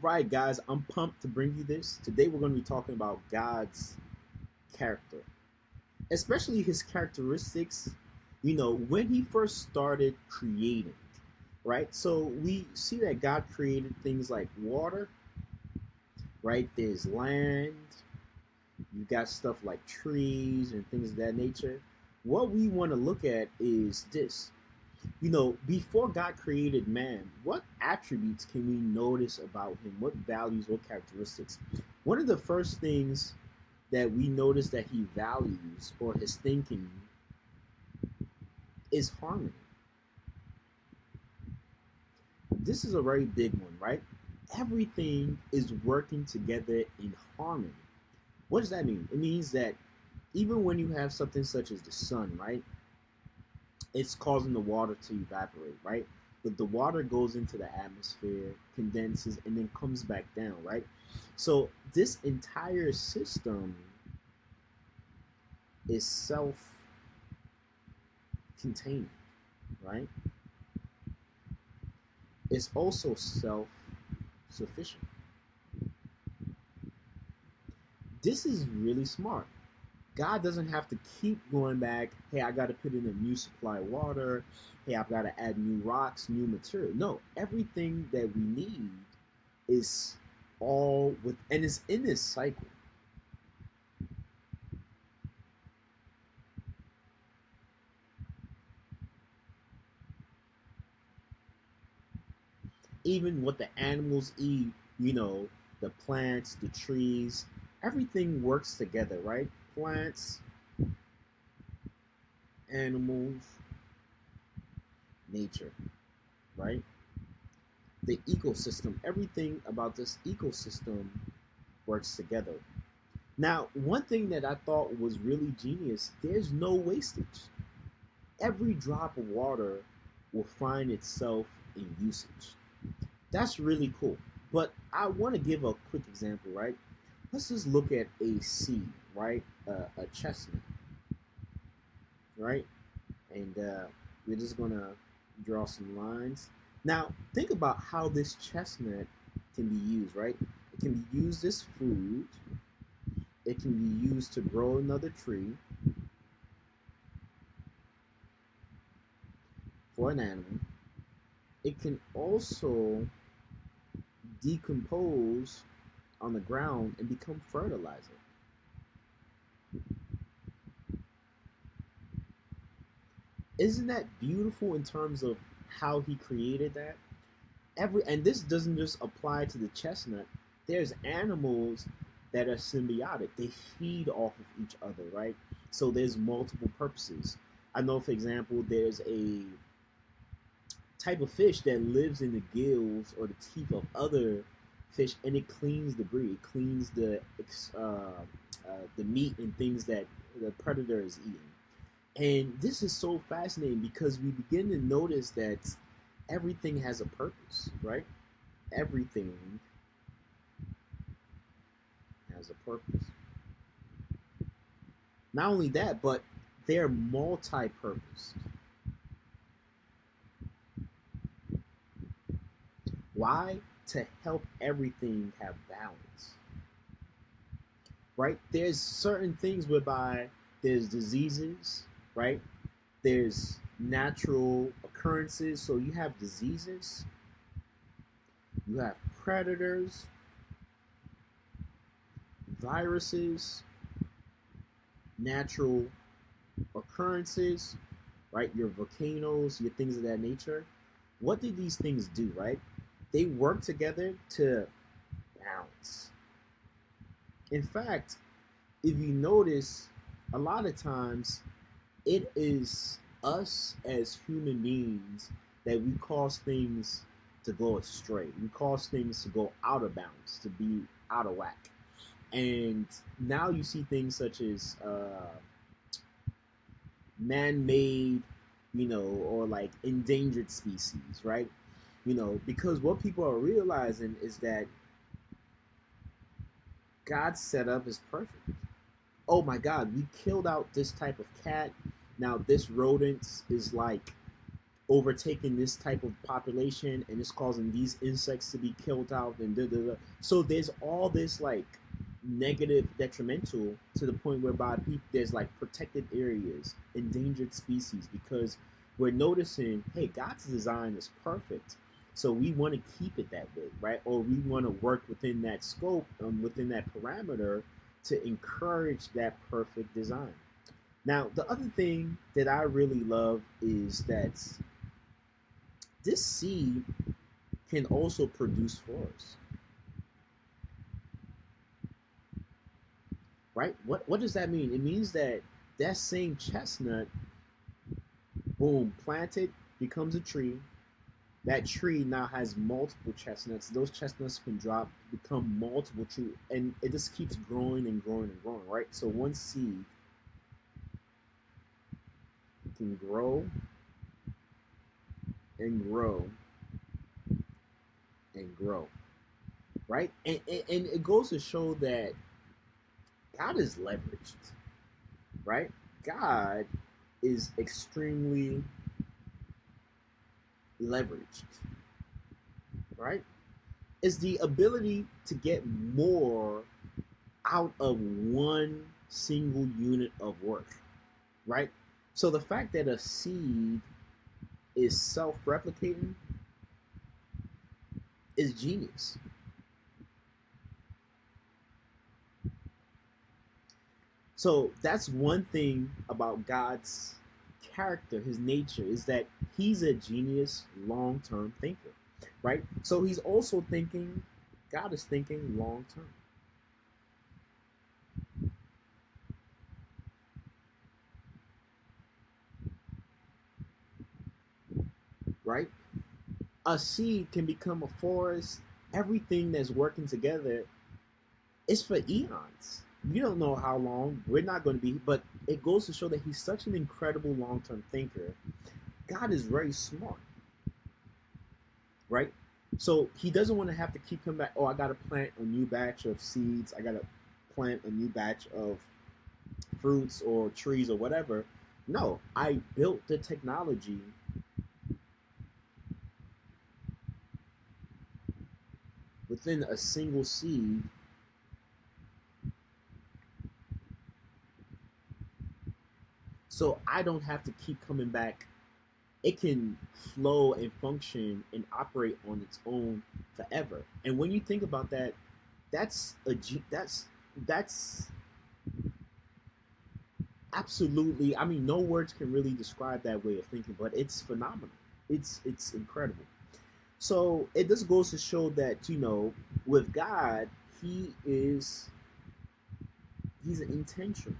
right, guys, I'm pumped to bring you this. Today we're going to be talking about God's character, especially his characteristics, when he first started creating, right? So we see that God created things like water, right? There's land, you got stuff like trees and things of that nature. What we want to look at is this. Before God created man, what attributes can we notice about him? What values, what characteristics? One of the first things that we notice that he values or his thinking is harmony. This is a very big one, right? Everything is working together in harmony. What does that mean? It means that even when you have something such as the sun, right? It's causing the water to evaporate, right? But the water goes into the atmosphere, condenses, and then comes back down, right? So this entire system is self-contained, right? It's also self-sufficient. This is really smart. God doesn't have to keep going back. Hey, I got to put in a new supply of water. Hey, I've got to add new rocks, new material. No, everything that we need is all with, and it's in this cycle. Even what the animals eat, the plants, the trees, everything works together, right? Plants, animals, nature, right? The ecosystem, everything about this ecosystem works together. Now, one thing that I thought was really genius, there's no wastage. Every drop of water will find itself in usage. That's really cool. But I want to give a quick example, right? Let's just look at a seed, right? A chestnut, right? And we're just going to draw some lines. Now, think about how this chestnut can be used, right? It can be used as food. It can be used to grow another tree for an animal. It can also decompose on the ground and become fertilizer. Isn't that beautiful in terms of how he created that? And this doesn't just apply to the chestnut. There's animals that are symbiotic. They feed off of each other, right? So there's multiple purposes. I know, for example, there's a type of fish that lives in the gills or the teeth of other fish, and it cleans debris. It cleans the meat and things that the predator is eating. And this is so fascinating because we begin to notice that everything has a purpose, right? Everything has a purpose. Not only that, but they're multi-purposed. Why? To help everything have balance. Right? There's certain things whereby there's diseases, right? There's natural occurrences. So you have diseases, you have predators, viruses, natural occurrences, right? Your volcanoes, your things of that nature. What do these things do, right? They work together to balance. In fact, if you notice, a lot of times it is us as human beings that we cause things to go astray. We cause things to go out of balance, to be out of whack. And now you see things such as man-made, or like endangered species, right? Because what people are realizing is that God's setup is perfect. Oh my God, we killed out this type of cat. Now this rodent is like overtaking this type of population and it's causing these insects to be killed out and da, da, da. So there's all this like negative detrimental to the point whereby there's like protected areas, endangered species, because we're noticing, hey, God's design is perfect, so we want to keep it that way, right? Or we want to work within that scope, within that parameter, to encourage that perfect design. Now, the other thing that I really love is that this seed can also produce forest, right? What does that mean? It means that that same chestnut, boom, planted, becomes a tree. That tree now has multiple chestnuts. Those chestnuts can drop, become multiple trees, and it just keeps growing and growing and growing, right? So one seed can grow and grow and grow, right? And it goes to show that God is leveraged, right? God is extremely leveraged, right? It's the ability to get more out of one single unit of work, right? So the fact that a seed is self-replicating is genius. So that's one thing about God's character, his nature, is that he's a genius long-term thinker, right? So he's also thinking, God is thinking long-term, right? A seed can become a forest. Everything that's working together is for eons. You don't know how long. We're not going to be, but it goes to show that he's such an incredible long-term thinker. God is very smart, right? So he doesn't want to have to keep coming back. Oh, I got to plant a new batch of seeds. I got to plant a new batch of fruits or trees or whatever. No, I built the technology within a single seed, so I don't have to keep coming back. It can flow and function and operate on its own forever. And when you think about that, that's a that's absolutely. I mean, no words can really describe that way of thinking, but it's phenomenal. It's incredible. So it just goes to show that with God, He is He's intentional,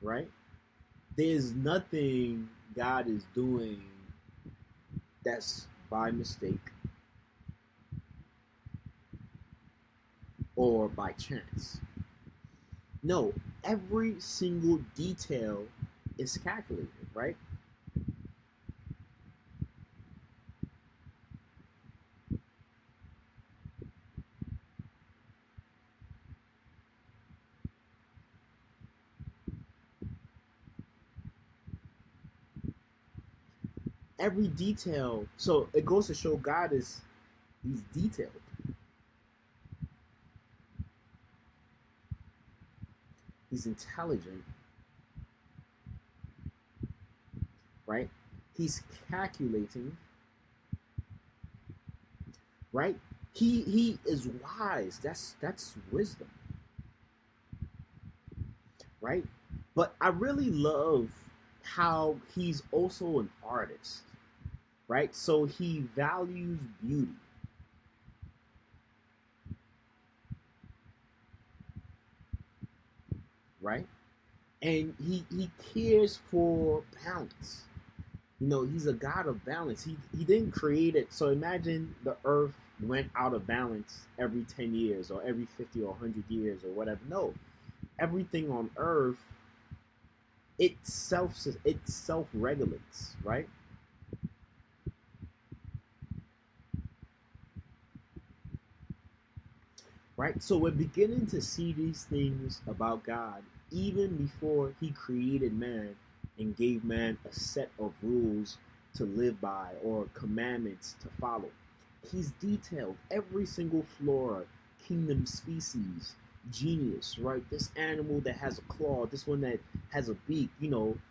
right? There's nothing God is doing that's by mistake or by chance. No, every single detail is calculated, right? Every detail. So it goes to show God is He's detailed. He's intelligent, right? He's calculating, right? He is wise. That's wisdom, right? But I really love how he's also an artist, right? So he values beauty, right? And he cares for balance. He's a god of balance. He didn't create it. So imagine the earth went out of balance every 10 years or every 50 or 100 years or whatever. No. Everything on earth, it self regulates, right? Right? So we're beginning to see these things about God even before he created man. and gave man a set of rules to live by or commandments to follow. He's detailed every single flora, kingdom, species, genius, right? This animal that has a claw, this one that has a beak,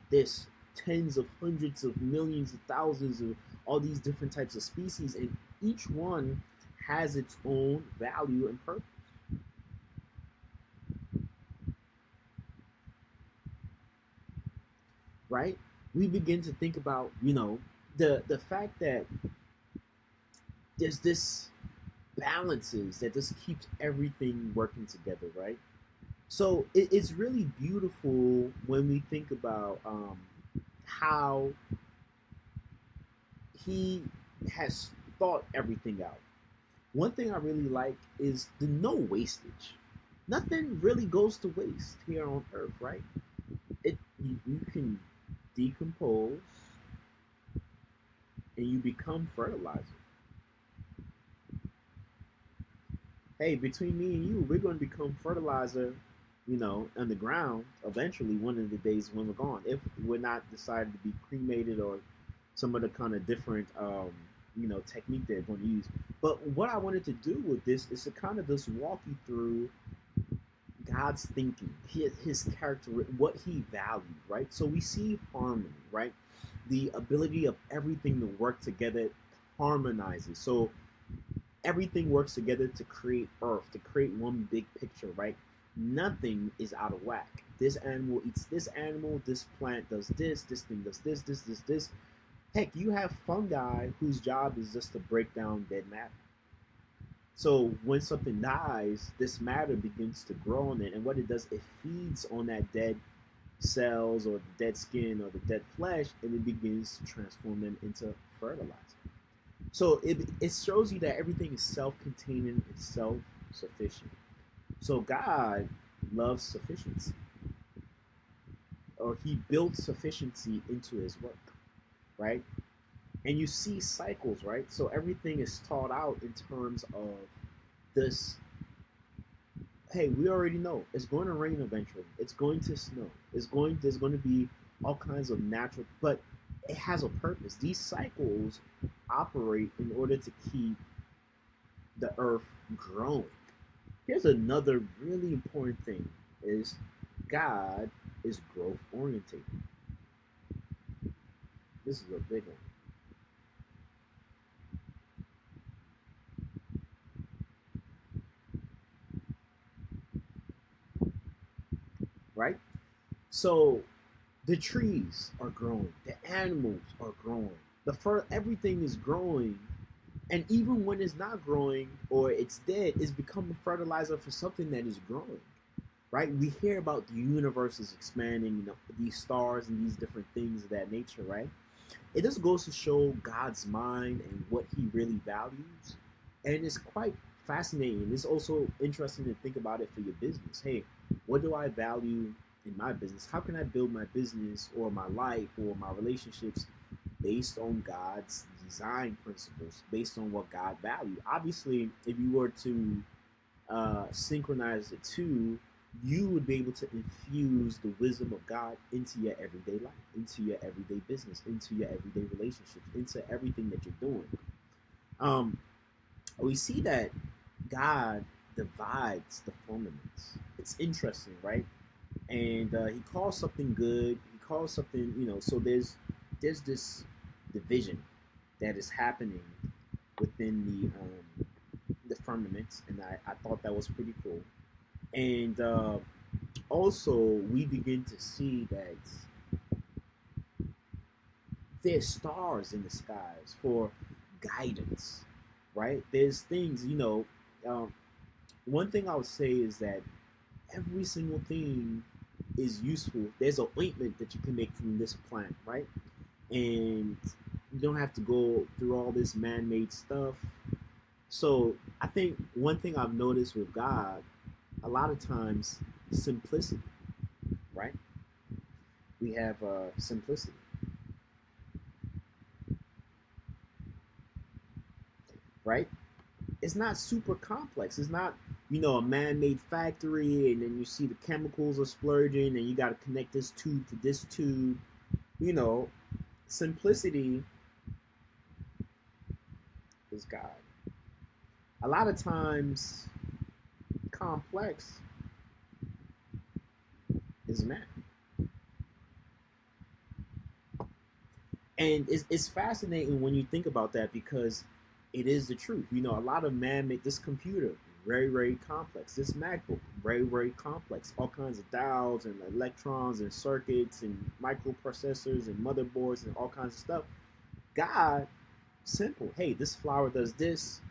there's tens of hundreds of millions of thousands of all these different types of species, and each one has its own value and purpose, right? We begin to think about, the fact that there's this balances that just keeps everything working together, right? So it's really beautiful when we think about how he has thought everything out. One thing I really like is the no wastage. Nothing really goes to waste here on Earth, right? You can decompose and you become fertilizer. Hey, between me and you, we're going to become fertilizer, on the ground eventually one of the days when we're gone. If we're not decided to be cremated or some other kind of different, technique they're going to use. But what I wanted to do with this is to kind of just walk you through God's thinking, his character, what he valued, right? So we see harmony, right? The ability of everything to work together harmonizes. So everything works together to create Earth, to create one big picture, right? Nothing is out of whack. This animal eats this animal, this plant does this thing does this. Heck, you have fungi whose job is just to break down dead matter. So when something dies, this matter begins to grow on it, and what it does, it feeds on that dead cells or the dead skin or the dead flesh, and it begins to transform them into fertilizer. So it shows you that everything is self-containing and self-sufficient. So God loves sufficiency, or He built sufficiency into His work, right? And you see cycles, right? So everything is taught out in terms of this. Hey, we already know it's going to rain eventually. It's going to snow. There's going to be all kinds of natural, but it has a purpose. These cycles operate in order to keep the earth growing. Here's another really important thing is God is growth oriented. This is a big one. Right? So the trees are growing, the animals are growing, everything is growing, and even when it's not growing or it's dead, it's becoming fertilizer for something that is growing. Right? We hear about the universe is expanding, these stars and these different things of that nature, right? It just goes to show God's mind and what He really values, and it's quite fascinating. It's also interesting to think about it for your business. Hey, what do I value in my business? How can I build my business or my life or my relationships based on God's design principles, based on what God valued? Obviously, if you were to synchronize the two, you would be able to infuse the wisdom of God into your everyday life, into your everyday business, into your everyday relationships, into everything that you're doing. Um, we see that God divides the firmaments. It's interesting, right? And He calls something good. He calls something, So there's this division that is happening within the firmaments, and I thought that was pretty cool. And also, we begin to see that there's stars in the skies for guidance, right? There's things, one thing I would say is that every single thing is useful. There's an ointment that you can make from this plant, right? And you don't have to go through all this man-made stuff. So I think one thing I've noticed with God, a lot of times, simplicity, right? We have simplicity, right? It's not super complex. It's not, a man-made factory, and then you see the chemicals are splurging, and you got to connect this tube to this tube. you know, simplicity is God. A lot of times, complex is man. And it's fascinating when you think about that because it is the truth. You know, a lot of man make this computer very, very complex. This MacBook, very, very complex. All kinds of diodes and electrons and circuits and microprocessors and motherboards and all kinds of stuff. God, simple. Hey, this flower does this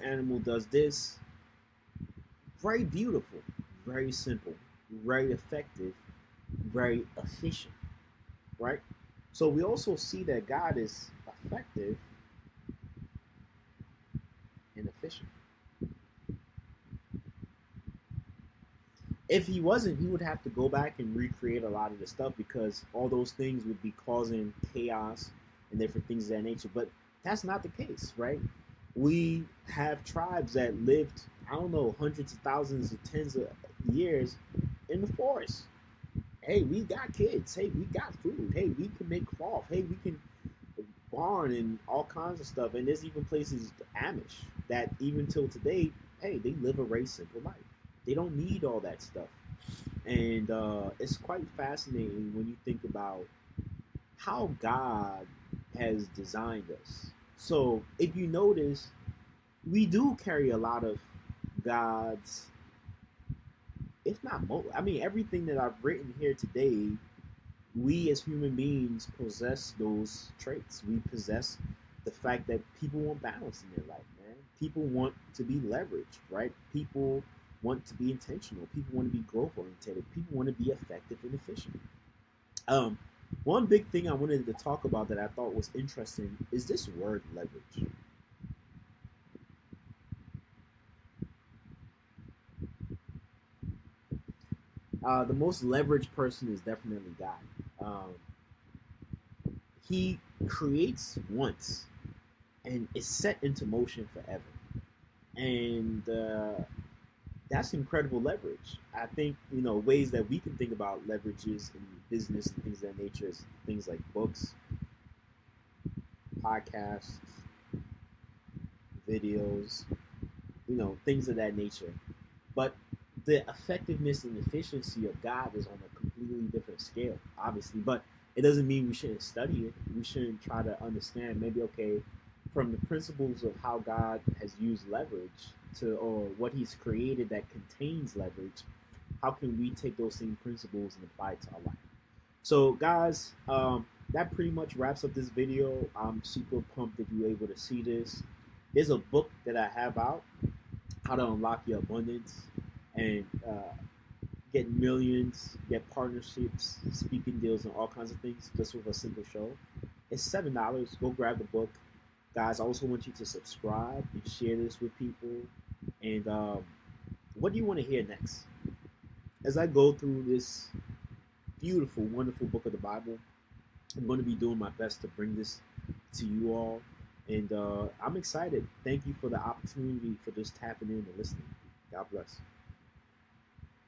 animal does this. Very beautiful, very simple, very effective, very efficient, right? So we also see that God is effective and efficient. If he wasn't, he would have to go back and recreate a lot of the stuff because all those things would be causing chaos and different things of that nature. But that's not the case, right? We have tribes that lived, I don't know, hundreds of thousands of tens of years in the forest. Hey, we got kids. Hey, we got food. Hey, we can make cloth. Hey, we can barn and all kinds of stuff. And there's even places, Amish, that even till today, hey, they live a very simple life. They don't need all that stuff. And it's quite fascinating when you think about how God has designed us. So if you notice, we do carry a lot of God's, if not most, I mean, everything that I've written here today, we as human beings possess those traits. We possess the fact that people want balance in their life, man. People want to be leveraged, right? People want to be intentional. People want to be growth oriented. People want to be effective and efficient. Um, One big thing I wanted to talk about that I thought was interesting is this word leverage. The most leveraged person is definitely God. He creates once and is set into motion forever. And that's incredible leverage. I think, ways that we can think about leverages in business and things of that nature is things like books, podcasts, videos, things of that nature. But the effectiveness and efficiency of God is on a completely different scale, obviously. But it doesn't mean we shouldn't study it. We shouldn't try to understand maybe, okay, from the principles of how God has used leverage to, or what he's created that contains leverage, how can we take those same principles and apply it to our life? So, guys, that pretty much wraps up this video. I'm super pumped that you were able to see this. There's a book that I have out, How to Unlock Your Abundance and get millions, get partnerships, speaking deals, and all kinds of things just with a simple show. It's $7. Go grab the book. Guys, I also want you to subscribe and share this with people. And what do you want to hear next? As I go through this beautiful, wonderful book of the Bible, I'm going to be doing my best to bring this to you all. And I'm excited. Thank you for the opportunity for just tapping in and listening. God bless.